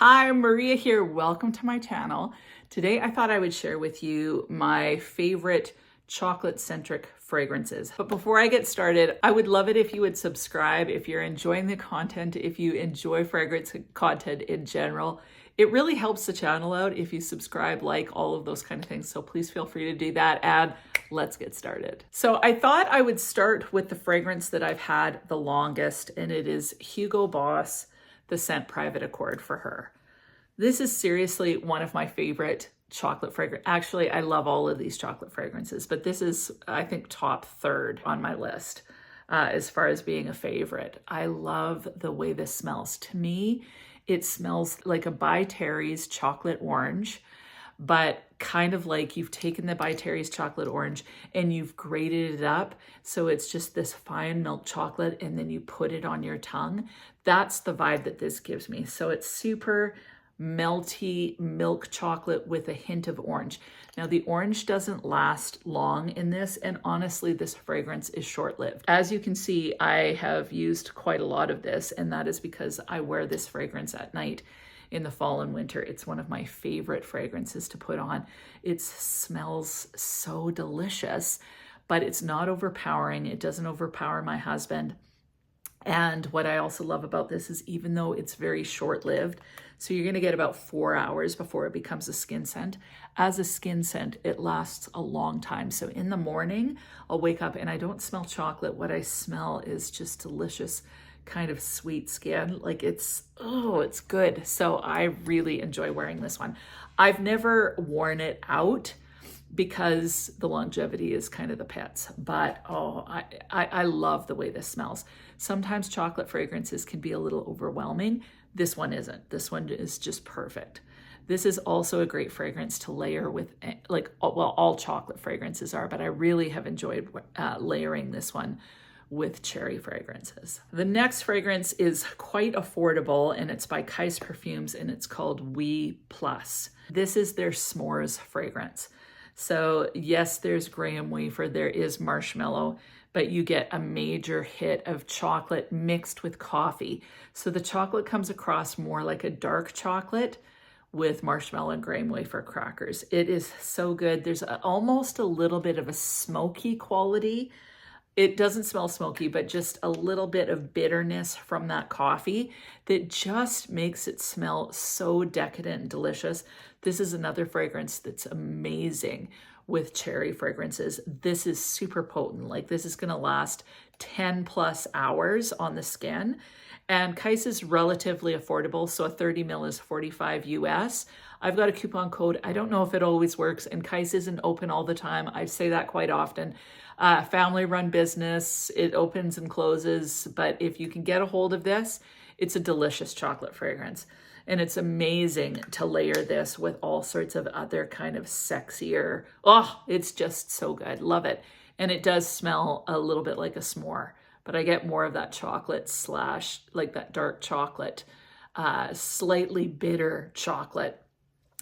Hi, Maria here. Welcome to my channel. Today I thought I would share with you my favorite chocolate-centric fragrances. But before I get started, I would love it if you would subscribe if you're enjoying the content, if you enjoy fragrance content in general. It really helps the channel out if you subscribe, like, all of those kind of things. So please feel free to do that, and let's get started. So I thought I would start with the fragrance that I've had the longest, and it is Hugo Boss, the scent Private Accord for her. This is seriously one of my favorite chocolate fragrance. Actually, I love all of these chocolate fragrances, but this is, I think, top third on my list as far as being a favorite. I love the way this smells. To me, it smells like a By Terry's chocolate orange, but kind of like you've taken the By Terry's chocolate orange and you've grated it up. So it's just this fine milk chocolate and then you put it on your tongue. That's the vibe that this gives me. So it's super melty milk chocolate with a hint of orange. Now the orange doesn't last long in this, and honestly this fragrance is short-lived. As you can see, I have used quite a lot of this, and that is because I wear this fragrance at night in the fall and winter. It's one of my favorite fragrances to put on. It smells so delicious, but it's not overpowering. It doesn't overpower my husband. And what I also love about this is even though it's very short-lived, so you're gonna get about 4 hours before it becomes a skin scent. As a skin scent, it lasts a long time. So in the morning, I'll wake up and I don't smell chocolate. What I smell is just delicious, kind of sweet skin. Like it's good. So I really enjoy wearing this one. I've never worn it out because the longevity is kind of the pits, but I love the way this smells. Sometimes chocolate fragrances can be a little overwhelming. This one isn't. This one is just perfect. This is also a great fragrance to layer with, like, well, all chocolate fragrances are, but I really have enjoyed layering this one with cherry fragrances. The next fragrance is quite affordable, and it's by Kyse Perfumes, and it's called Oui Plus. This is their s'mores fragrance. So yes, there's graham wafer, there is marshmallow, but you get a major hit of chocolate mixed with coffee. So the chocolate comes across more like a dark chocolate with marshmallow and graham wafer crackers. It is so good. There's almost a little bit of a smoky quality. It doesn't smell smoky, but just a little bit of bitterness from that coffee that just makes it smell so decadent and delicious. This is another fragrance that's amazing with cherry fragrances. This is super potent. Like, this is gonna last 10 plus hours on the skin. And Kyse is relatively affordable. So a 30 ml is $45 US. I've got a coupon code. I don't know if it always works, and Kyse isn't open all the time. I say that quite often. Family-run business, it opens and closes, but if you can get a hold of this, it's a delicious chocolate fragrance. And it's amazing to layer this with all sorts of other kind of sexier, it's just so good. Love it. And it does smell a little bit like a s'more, but I get more of that chocolate slash, like that dark chocolate, slightly bitter chocolate,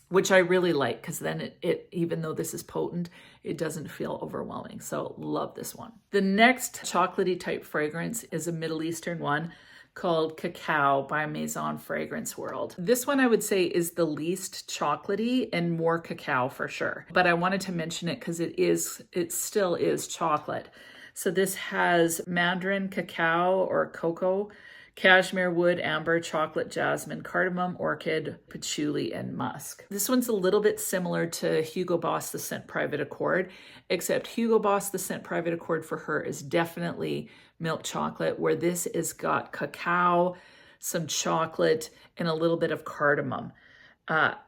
which I really like, because then it even though this is potent, it doesn't feel overwhelming. So love this one. The next chocolatey type fragrance is a Middle Eastern one called Cacao by Maison Fragrance World. This one I would say is the least chocolatey and more cacao for sure. But I wanted to mention it because it still is chocolate. So this has mandarin cacao or cocoa, cashmere wood, amber, chocolate, jasmine, cardamom, orchid, patchouli, and musk. This one's a little bit similar to Hugo Boss, the scent Private Accord, except Hugo Boss, the scent Private Accord for her is definitely milk chocolate, where this has got cacao, some chocolate, and a little bit of cardamom.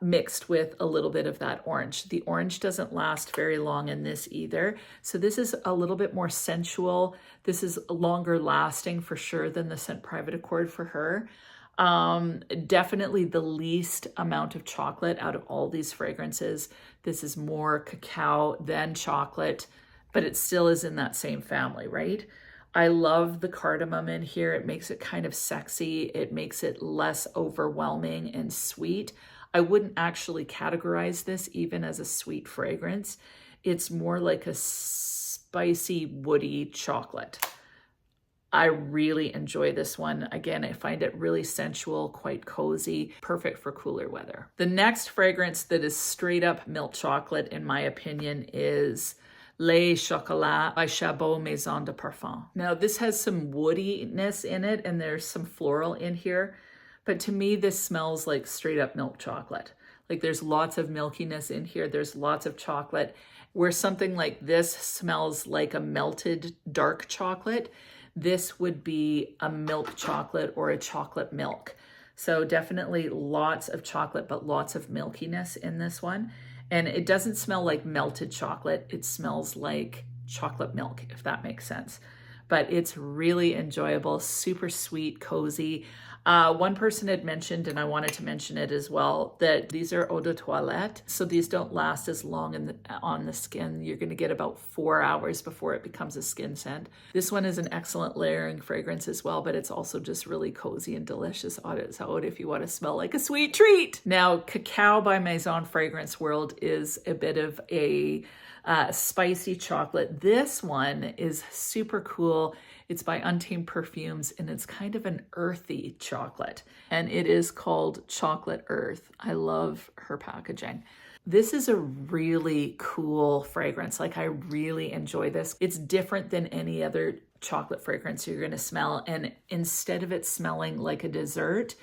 Mixed with a little bit of that orange. The orange doesn't last very long in this either. So this is a little bit more sensual. This is longer lasting for sure than the scent Private Accord for her. Definitely the least amount of chocolate out of all these fragrances. This is more cacao than chocolate, but it still is in that same family, right? I love the cardamom in here. It makes it kind of sexy. It makes it less overwhelming and sweet. I wouldn't actually categorize this even as a sweet fragrance. It's more like a spicy, woody chocolate. I really enjoy this one. Again, I find it really sensual, quite cozy, perfect for cooler weather. The next fragrance that is straight up milk chocolate, in my opinion, is Lait Chocolat by Chabaud Maison de Parfum. Now, this has some woodiness in it, and there's some floral in here, but to me, this smells like straight up milk chocolate. Like there's lots of milkiness in here. There's lots of chocolate. Where something like this smells like a melted dark chocolate, this would be a milk chocolate or a chocolate milk. So definitely lots of chocolate, but lots of milkiness in this one. And it doesn't smell like melted chocolate. It smells like chocolate milk, if that makes sense. But it's really enjoyable, super sweet, cozy. One person had mentioned, and I wanted to mention it as well, that these are eau de toilette. So these don't last as long on the skin. You're going to get about 4 hours before it becomes a skin scent. This one is an excellent layering fragrance as well, but it's also just really cozy and delicious on its own if you want to smell like a sweet treat. Now, Cacao by Maison Fragrance World is a bit of a spicy chocolate. This one is super cool. It's by Untamed Perfumes, and it's kind of an earthy chocolate, and it is called Chocolate Earth. I love her packaging. This is a really cool fragrance. Like, I really enjoy this. It's different than any other chocolate fragrance you're going to smell, and instead of it smelling like a dessert,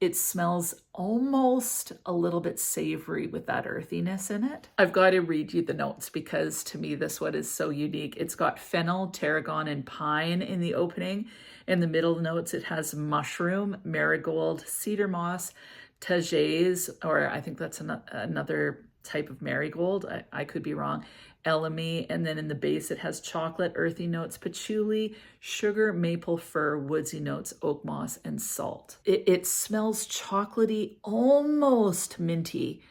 it smells almost a little bit savory with that earthiness in it. I've got to read you the notes because to me this one is so unique. It's got fennel, tarragon, and pine in the opening. In the middle notes it has mushroom, marigold, cedar moss, tages, or I think that's another type of marigold. I could be wrong. Elemi, and then in the base it has chocolate, earthy notes, patchouli, sugar, maple, fir, woodsy notes, oak moss, and salt. It smells chocolatey, almost minty,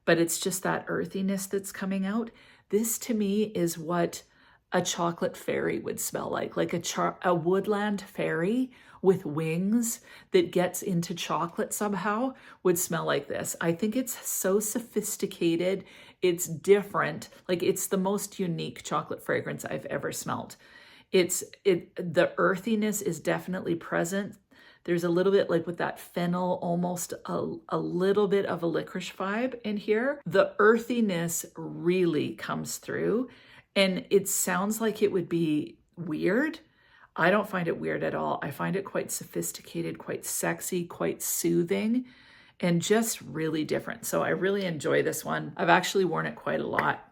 but it's just that earthiness that's coming out. This to me is what a chocolate fairy would smell like a woodland fairy with wings that gets into chocolate somehow would smell like this. I think it's so sophisticated. It's different. Like, it's the most unique chocolate fragrance I've ever smelled. The earthiness is definitely present. There's a little bit like with that fennel, almost a little bit of a licorice vibe in here. The earthiness really comes through, and it sounds like it would be weird. I don't find it weird at all. I find it quite sophisticated, quite sexy, quite soothing, and just really different. So I really enjoy this one. I've actually worn it quite a lot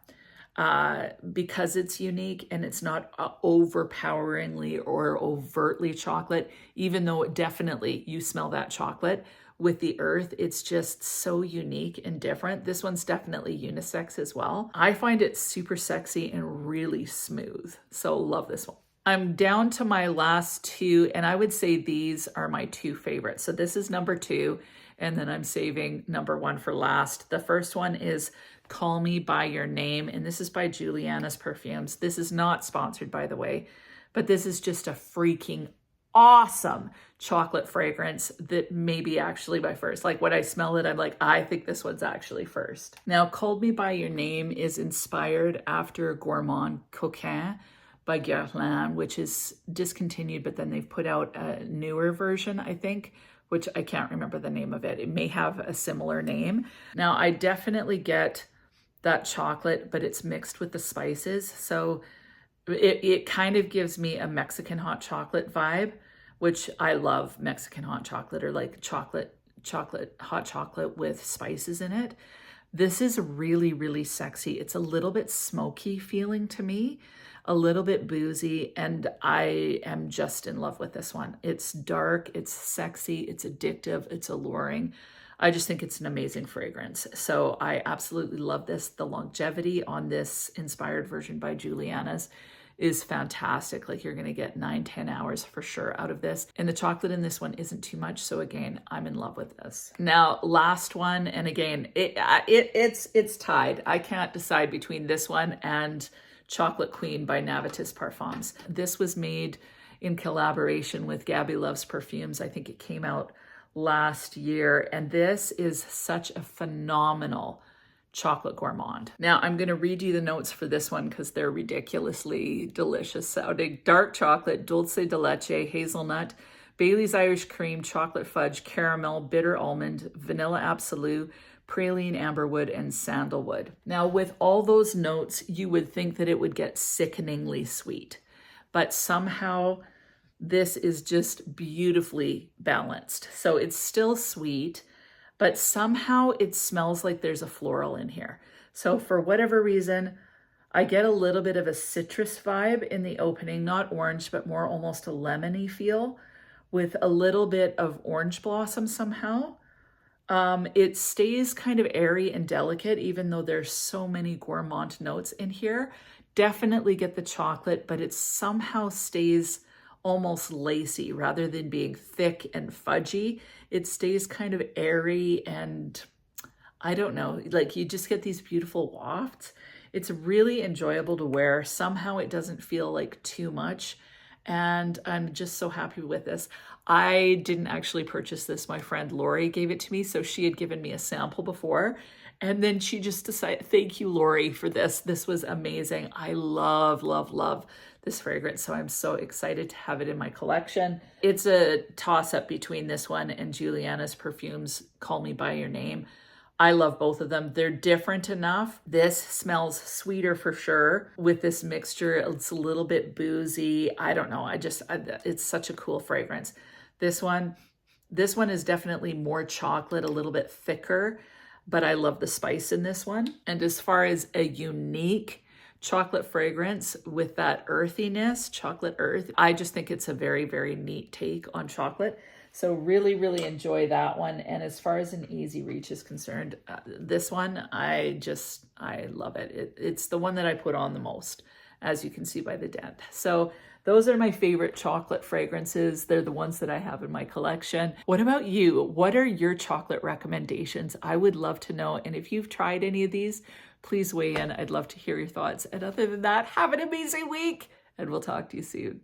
because it's unique and it's not overpoweringly or overtly chocolate, even though it definitely, you smell that chocolate with the earth. It's just so unique and different. This one's definitely unisex as well. I find it super sexy and really smooth. So love this one. I'm down to my last two, and I would say these are my two favorites. So this is number 2, and then I'm saving number 1 for last. The first one is Call Me By Your Name, and this is by Juliana's Perfumes. This is not sponsored, by the way, but this is just a freaking awesome chocolate fragrance that may be actually my first. Like, when I smell it, I'm like, I think this one's actually first. Now, Call Me By Your Name is inspired after Gourmand Coquin by Guerlain, which is discontinued, but then they've put out a newer version, I think, which I can't remember the name of it. It may have a similar name. Now, I definitely get that chocolate, but it's mixed with the spices. So it kind of gives me a Mexican hot chocolate vibe, which I love Mexican hot chocolate, or like hot chocolate with spices in it. This is really, really sexy. It's a little bit smoky feeling to me, a little bit boozy, and I am just in love with this one. It's dark, it's sexy, it's addictive, it's alluring. I just think it's an amazing fragrance. So I absolutely love this. The longevity on this inspired version by Juliana's is fantastic. Like, you're gonna get 9-10 hours for sure out of this. And the chocolate in this one isn't too much. So again, I'm in love with this. Now, last one, and again, it's tied. I can't decide between this one and Chocolate Queen by Navitus Perfumes. This was made in collaboration with Gabby Loves Perfumes. I think it came out last year, and this is such a phenomenal chocolate gourmand. Now I'm going to read you the notes for this one because they're ridiculously delicious sounding. Dark chocolate, dulce de leche, hazelnut, Bailey's Irish cream, chocolate fudge, caramel, bitter almond, vanilla absolute, praline, amberwood, and sandalwood. Now with all those notes, you would think that it would get sickeningly sweet, but somehow this is just beautifully balanced. So it's still sweet, but somehow it smells like there's a floral in here. So for whatever reason, I get a little bit of a citrus vibe in the opening, not orange, but more almost a lemony feel with a little bit of orange blossom somehow. It stays kind of airy and delicate, even though there's so many gourmand notes in here. Definitely get the chocolate, but it somehow stays almost lacy rather than being thick and fudgy. It stays kind of airy and I don't know, like you just get these beautiful wafts. It's really enjoyable to wear. Somehow it doesn't feel like too much. And I'm just so happy with this. I didn't actually purchase this. My friend Lori gave it to me. So she had given me a sample before. And then she just decided, thank you, Lori, for this. This was amazing. I love, love, love this fragrance. So I'm so excited to have it in my collection. It's a toss-up between this one and Juliana's Perfumes Call Me By Your Name. I love both of them. They're different enough. This smells sweeter for sure. With this mixture, it's a little bit boozy. I don't know. It's such a cool fragrance. This one is definitely more chocolate, a little bit thicker, but I love the spice in this one. And as far as a unique chocolate fragrance with that earthiness, chocolate earth, I just think it's a very, very neat take on chocolate. So really, really enjoy that one. And as far as an easy reach is concerned, this one, I love it. It's the one that I put on the most, as you can see by the dent. So those are my favorite chocolate fragrances. They're the ones that I have in my collection. What about you? What are your chocolate recommendations? I would love to know. And if you've tried any of these, please weigh in. I'd love to hear your thoughts. And other than that, have an amazing week and we'll talk to you soon.